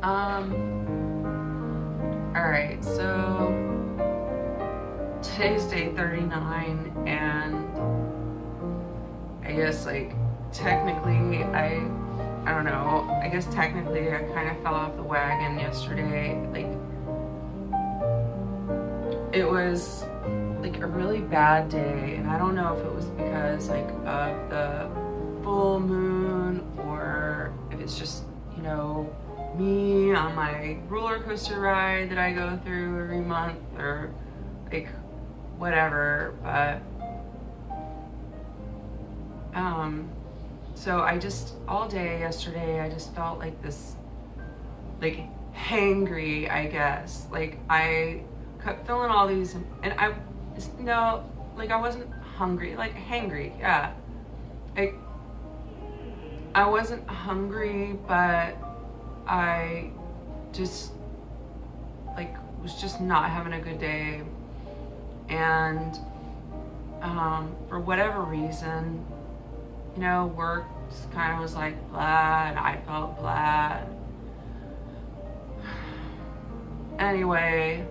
All right, so today's day 39, and I guess like technically I don't know, I guess technically I kind of fell off the wagon yesterday. Like, it was like a really bad day, and I don't know if it was because like of the full moon or if it's just, you know, me on my roller coaster ride that I go through every month, or like whatever. But so I just, all day yesterday, I just felt like this, like hangry, I guess. Like I kept feeling all these, and no, like I wasn't hungry, like hangry, yeah. Like I wasn't hungry, but I just like was just not having a good day. And for whatever reason, you know, work just kind of was like blah, and I felt blah. Anyway,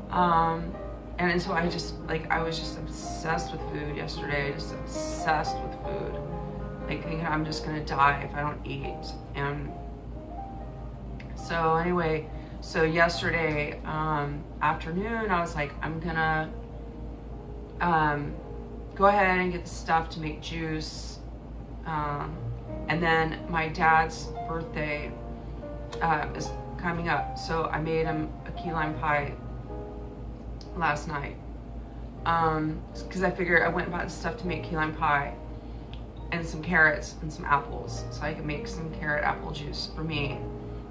and so I just like, I was just obsessed with food yesterday, just obsessed with food, like thinking I'm just gonna die if I don't eat. And so anyway, so yesterday afternoon, I was like, I'm gonna go ahead and get the stuff to make juice. And then my dad's birthday is coming up, so I made him a key lime pie last night. Because I figured I went and bought the stuff to make key lime pie and some carrots and some apples, so I could make some carrot apple juice for me.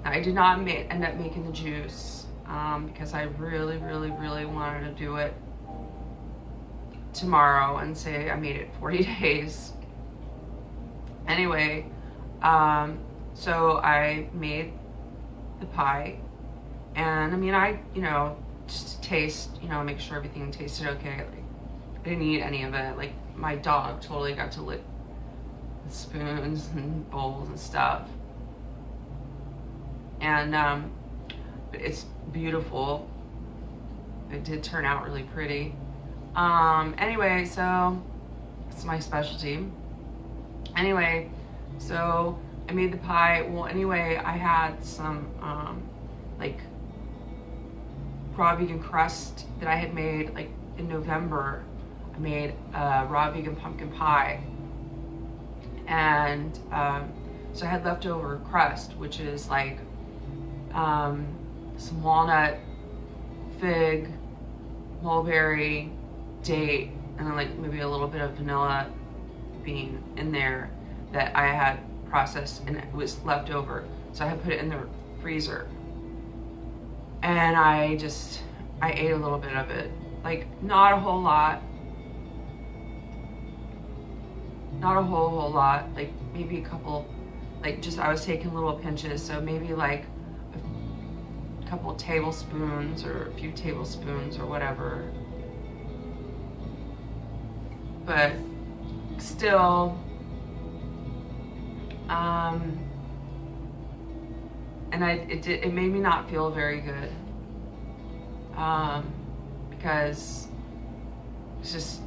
Now, I did not end up making the juice because I really wanted to do it tomorrow and say I made it 40 days. Anyway, so I made the pie, and I mean, you know, just to taste, you know, make sure everything tasted okay. Like, I didn't eat any of it. Like, my dog totally got to lick the spoons and bowls and stuff. And it's beautiful. It did turn out really pretty. Anyway, so it's my specialty. Anyway, so I made the pie. Well, anyway, I had some like raw vegan crust that I had made like in November. I made raw vegan pumpkin pie, and so I had leftover crust, which is like some walnut, fig, mulberry, date, and then like maybe a little bit of vanilla bean in there that I had processed, and it was left over. So I had put it in the freezer, and I ate a little bit of it, like not a whole lot, not a whole lot, like maybe a couple, like just, I was taking little pinches, so maybe like a couple tablespoons or a few tablespoons or whatever. But still, and it made me not feel very good, because it's just,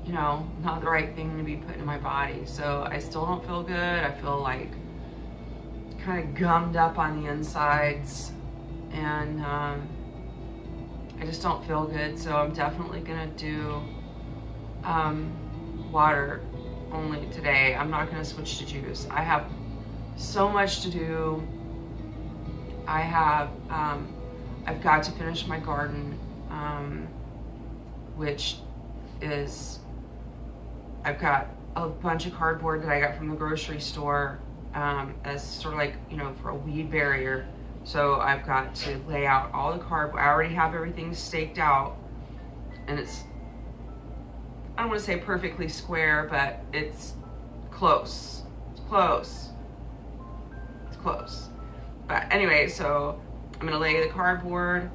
you know, not the right thing to be put in my body. So I still don't feel good. I feel like kind of gummed up on the insides, and I just don't feel good. So I'm definitely gonna do water only today. I'm not gonna switch to juice. I have so much to do. I have I've got to finish my garden, which is, I've got a bunch of cardboard that I got from the grocery store as sort of like, you know, for a weed barrier. So I've got to lay out all the cardboard. I already have everything staked out, and it's, I don't want to say perfectly square, but it's close. It's close. It's close. But anyway, so I'm gonna lay the cardboard,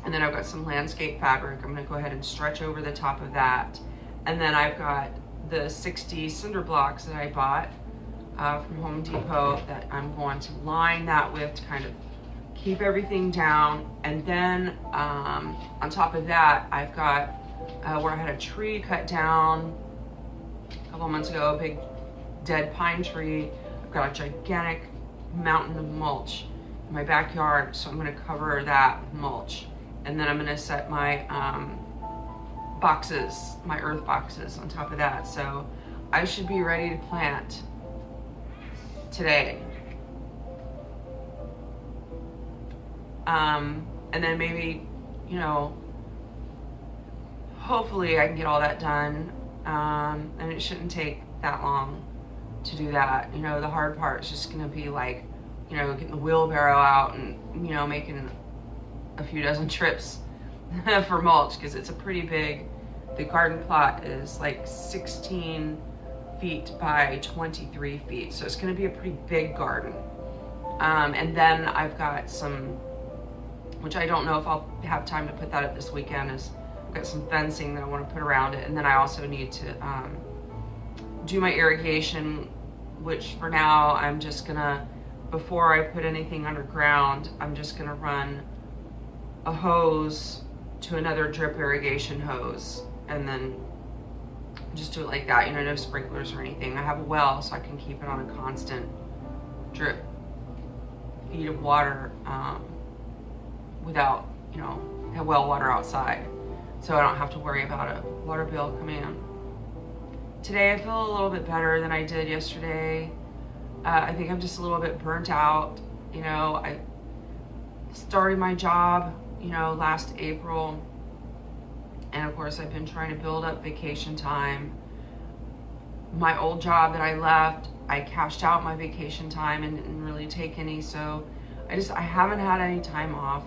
and then I've got some landscape fabric. I'm gonna go ahead and stretch over the top of that. And then I've got the 60 cinder blocks that I bought from Home Depot that I'm going to line that with to kind of keep everything down. And then on top of that, I've got where I had a tree cut down a couple months ago, a big dead pine tree. I've got a gigantic mountain of mulch in my backyard, so I'm going to cover that with mulch. And then I'm going to set my boxes, my earth boxes on top of that. So I should be ready to plant today. And then maybe, hopefully I can get all that done. And it shouldn't take that long to do that. The hard part is just gonna be like, getting the wheelbarrow out and, making a few dozen trips for mulch, because it's a pretty big, the garden plot is like 16 feet by 23 feet. So it's gonna be a pretty big garden. And then I've got some, which I don't know if I'll have time to put that up this weekend, is I've got some fencing that I want to put around it. And then I also need to do my irrigation, which for now I'm just gonna, before I put anything underground, I'm just gonna run a hose to another drip irrigation hose, and then just do it like that, no sprinklers or anything. I have a well, so I can keep it on a constant drip feed of water without, have well water outside, so I don't have to worry about a water bill coming in. Today I feel a little bit better than I did yesterday. I think I'm just a little bit burnt out. I started my job, last April, and of course I've been trying to build up vacation time. My old job that I left, I cashed out my vacation time and didn't really take any, so I haven't had any time off.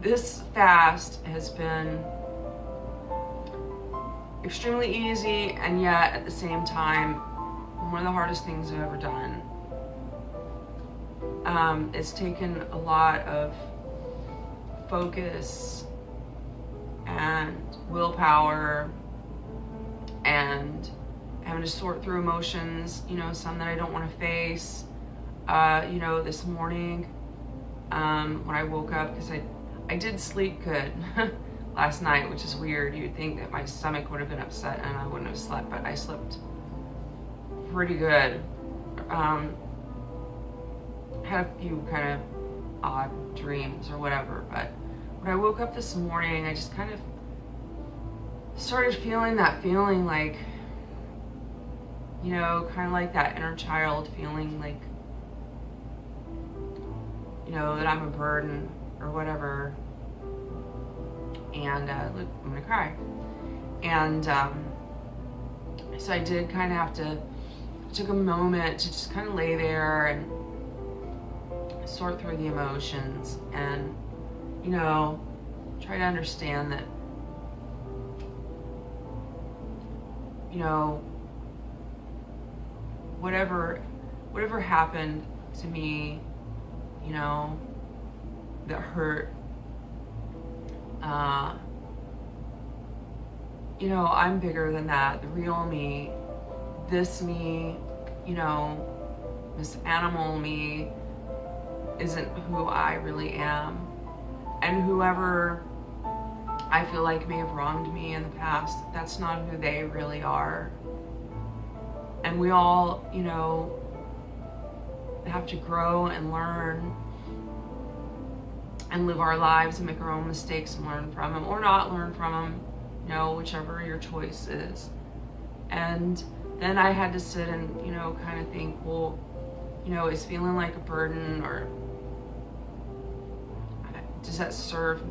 This fast has been extremely easy, and yet at the same time, one of the hardest things I've ever done. It's taken a lot of focus and willpower and having to sort through emotions, some that I don't want to face. This morning, when I woke up, because I did sleep good last night, which is weird. You'd think that my stomach would have been upset and I wouldn't have slept, but I slept pretty good. Had a few kind of odd dreams or whatever, but when I woke up this morning, I just kind of started feeling that feeling like, kind of like that inner child feeling like, that I'm a burden or whatever. And look, I'm gonna cry. And so I did kind of have to, took a moment to just kind of lay there and sort through the emotions and, try to understand that, whatever happened to me, that hurt, I'm bigger than that. The real me, this me, this animal me isn't who I really am. And whoever I feel like may have wronged me in the past, that's not who they really are. And we all, have to grow and learn and live our lives and make our own mistakes and learn from them, or not learn from them, whichever your choice is. And then I had to sit and, kind of think, well, is feeling like a burden, or does it serve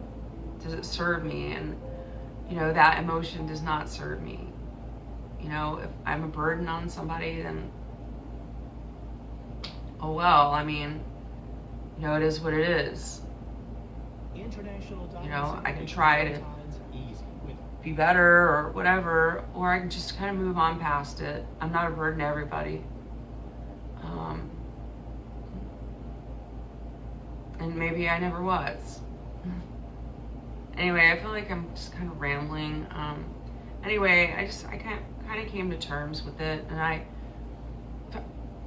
me? And, that emotion does not serve me. If I'm a burden on somebody, then, oh well, it is what it is. I can try to be better or whatever, or I can just kind of move on past it. I'm not a burden to everybody. And maybe I never was. Anyway, I feel like I'm just kind of rambling. Anyway, I kind of came to terms with it, and I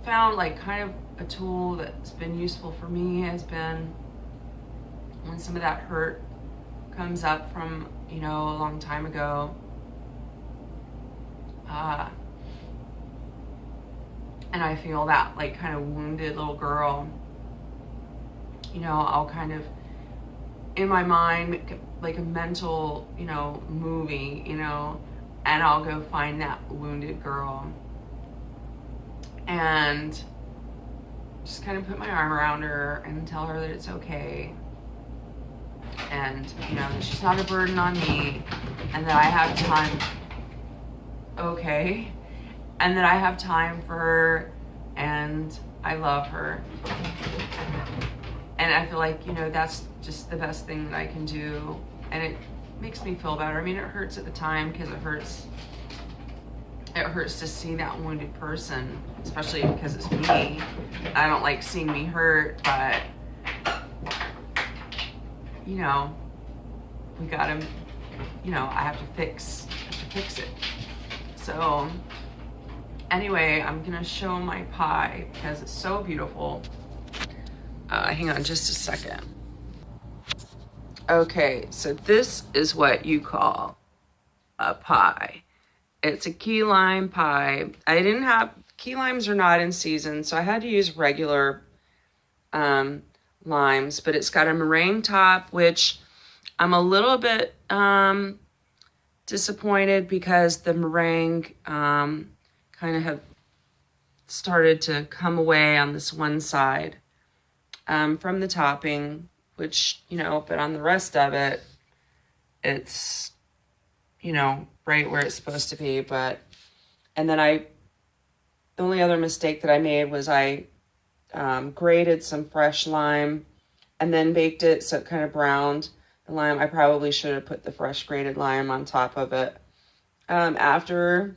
found like kind of a tool that's been useful for me has been when some of that hurt comes up from, you know, a long time ago. And I feel that like kind of wounded little girl, you know, I'll kind of in my mind make like a mental, you know, movie, you know, and I'll go find that wounded girl and just kind of put my arm around her and tell her that it's okay, and you know that she's not a burden on me, and that I have time. Okay. And that I have time for her, and I love her. And I feel like, you know, that's just the best thing that I can do. And it makes me feel better. I mean, it hurts at the time because it hurts to see that wounded person, especially because it's me. I don't like seeing me hurt, but, you know, we gotta, you know, I have to fix it. So, anyway, I'm gonna show my pie because it's so beautiful. Hang on just a second. Okay, so this is what you call a pie. It's a key lime pie. Key limes are not in season, so I had to use regular limes, but it's got a meringue top, which I'm a little bit disappointed because the meringue kind of have started to come away on this one side from the topping, which, you know, but on the rest of it, it's, you know, right where it's supposed to be. And then the only other mistake that I made was I grated some fresh lime and then baked it so it kind of browned the lime. I probably should have put the fresh grated lime on top of it after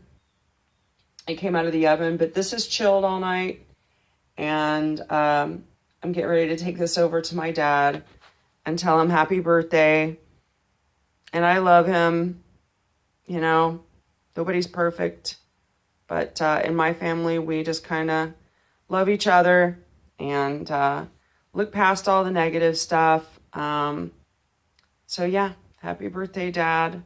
it came out of the oven, but this is chilled all night, and I'm getting ready to take this over to my dad and tell him happy birthday, and I love him. You know, nobody's perfect, but in my family, we just kind of love each other and look past all the negative stuff. So yeah, happy birthday, Dad.